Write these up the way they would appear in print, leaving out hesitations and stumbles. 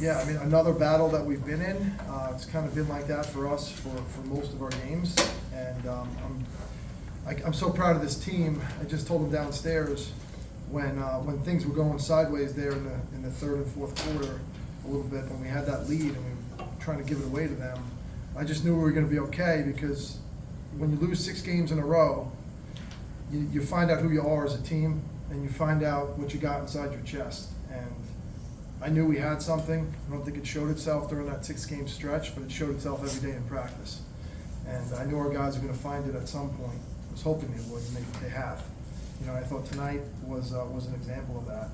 Yeah, I mean, another battle that we've been in. It's kind of been like that for us for most of our games. And I'm so proud of this team. I just told them downstairs when things were going sideways there in the third and fourth quarter a little bit, when we had that lead and we were trying to give it away to them, I just knew we were going to be okay, because when you lose 6 games in a row, you find out who you are as a team, and you find out what you got inside your chest. And I knew we had something. I don't think it showed itself during that 6-game stretch, but it showed itself every day in practice. And I knew our guys were going to find it at some point. I was hoping they would, and they have. You know, I thought tonight was an example of that.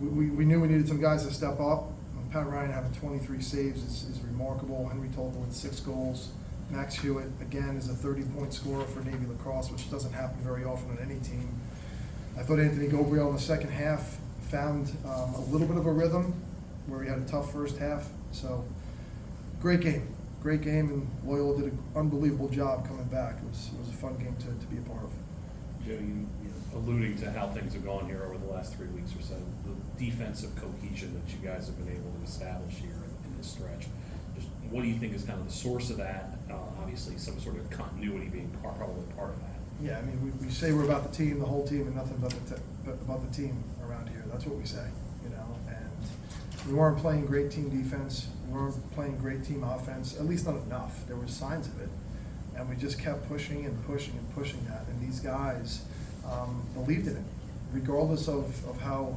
We knew we needed some guys to step up. Pat Ryan having 23 saves is remarkable. Henry Tolker with 6 goals. Max Hewitt, again, is a 30-point scorer for Navy Lacrosse, which doesn't happen very often on any team. I thought Anthony Gabriel in the second half found a little bit of a rhythm where he had a tough first half. So, great game, and Loyola did an unbelievable job coming back. It was a fun game to be a part of. Joe, you alluding to how things have gone here over the last 3 weeks or so, the defensive cohesion that you guys have been able to establish here in this stretch. Just what do you think is kind of the source of that? Obviously, some sort of continuity being probably part of that. Yeah, I mean, we say we're about the team, the whole team, and nothing but about the team around here. That's what we say, you know. And we weren't playing great team defense. We weren't playing great team offense, at least not enough. There were signs of it. And we just kept pushing and pushing and pushing that. And these guys believed in it, regardless of how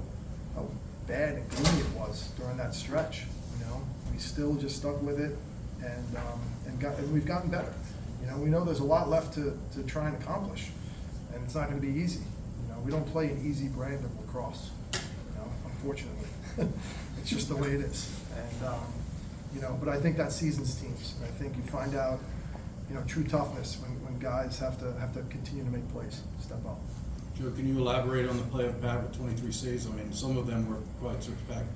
bad and gloomy it was during that stretch. You know, we still just stuck with it, and we've gotten better. You know, we know there's a lot left to try and accomplish, and it's not going to be easy. You know, we don't play an easy brand of lacrosse. You know, unfortunately, it's just the way it is. And you know, but I think that seasons teams. And I think you find out, you know, true toughness when guys have to continue to make plays, step up. Joe, can you elaborate on the play of Pat with 23 saves? I mean, some of them were quite spectacular.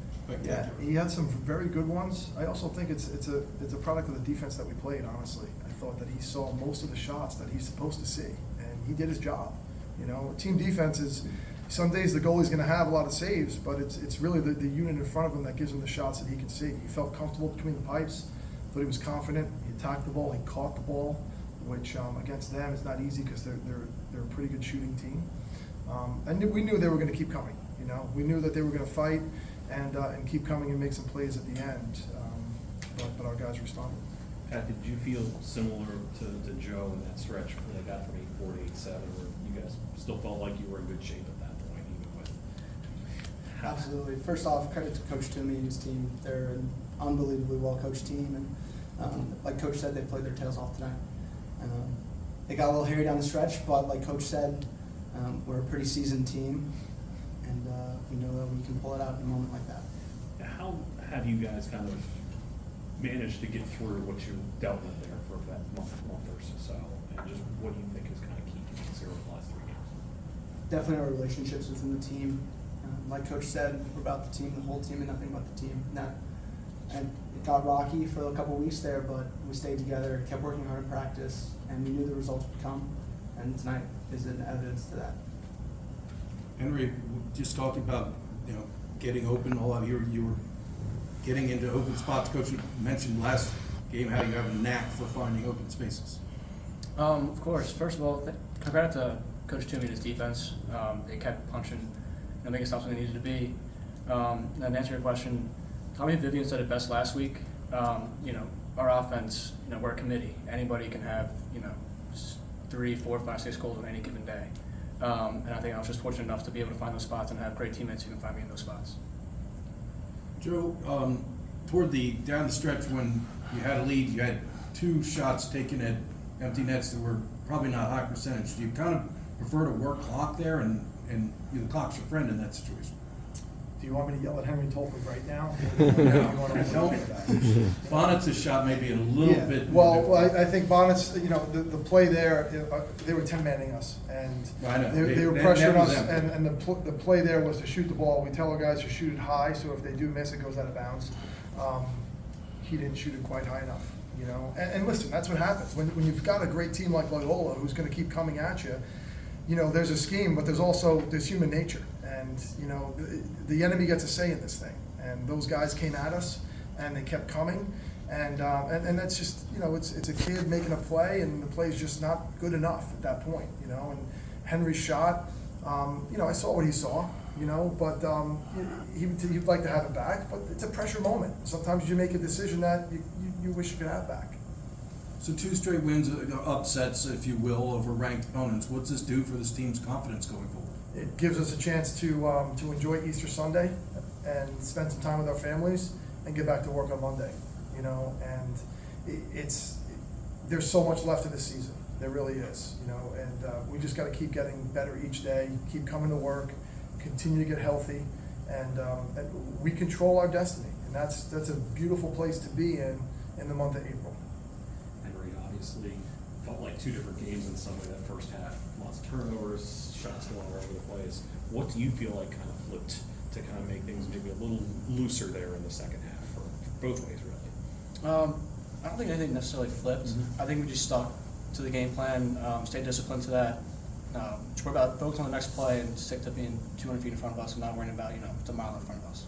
Yeah, he had some very good ones. I also think it's a product of the defense that we played, honestly. I thought that he saw most of the shots that he's supposed to see, and he did his job. You know, team defense is, some days the goalie's going to have a lot of saves, but it's really the unit in front of him that gives him the shots that he can see. He felt comfortable between the pipes, thought he was confident, he attacked the ball, he caught the ball, which against them is not easy because they're a pretty good shooting team. And we knew they were going to keep coming. You know, we knew that they were going to fight and keep coming and make some plays at the end. But our guys responded. Pat, did you feel similar to Joe in that stretch when they got from 8-4 to 8-7, where you guys still felt like you were in good shape at that point, even with? Absolutely. First off, credit to Coach Toomey and his team. They're an unbelievably well-coached team, and like Coach said, they played their tails off tonight. They got a little hairy down the stretch, but like Coach said, we're a pretty seasoned team, and we know that we can pull it out in a moment like that. How have you guys kind of managed to get through what you dealt with there for that month or so, and just what do you think is kind of key to these here over the last 3 games? Definitely our relationships within the team. Like Coach said, we're about the team, the whole team, and nothing but the team. And it got rocky for a couple of weeks there, but we stayed together, kept working hard in practice, and we knew the results would come. And tonight is an evidence to that. Henry, just talking about, you know, getting open. All of you were getting into open spots. Coach mentioned last game how you have a knack for finding open spaces. Of course. First of all, congrats to Coach Toomey and his defense. They kept punching, making stops when they needed to be. And to answer your question, Tommy and Vivian said it best last week. You know, our offense, you know, we're a committee. Anybody can have, you know, 3, 4, 5, 6 goals on any given day. And I think I was just fortunate enough to be able to find those spots and have great teammates who can find me in those spots. Joe, toward down the stretch when you had a lead, you had 2 shots taken at empty nets that were probably not high percentage. Do you kind of prefer to work clock there, and the clock's your friend in that situation? Do you want me to yell at Henry Tolker right now? Bonnet's shot may be a little bit. Well, I think Bonnet's, you know, the play there, they were 10-manning us, and they were pressuring us, and the play there was to shoot the ball. We tell our guys to shoot it high, so if they do miss, it goes out of bounds. He didn't shoot it quite high enough, you know. And listen, that's what happens when you've got a great team like Loyola who's going to keep coming at you. You know, there's a scheme, but there's human nature, and you know, the enemy gets a say in this thing. And and those guys came at us, and they kept coming, and that's just, you know, it's a kid making a play, and the play's just not good enough at that point, you know. And Henry's shot, you know, I saw what he saw, you know, but he'd like to have it back, but it's a pressure moment. Sometimes you make a decision that you wish you could have back. So 2 straight wins, upsets, if you will, over ranked opponents. What's this do for this team's confidence going forward? It gives us a chance to enjoy Easter Sunday and spend some time with our families and get back to work on Monday, you know. And there's so much left in the season. There really is, you know. And we just got to keep getting better each day, keep coming to work, continue to get healthy, and we control our destiny. And that's a beautiful place to be in the month of April. Henry obviously felt like 2 different games in some way that first half. Lots of turnovers, shots going all over the place. What do you feel like kind of flipped to kind of make things maybe a little looser there in the second half, for both ways, really? I don't think anything necessarily flipped. Mhm. I think we just stuck to the game plan, stayed disciplined to that. Just worry about focus on the next play and stick to being 200 feet in front of us and not worrying about, you know, it's a mile in front of us.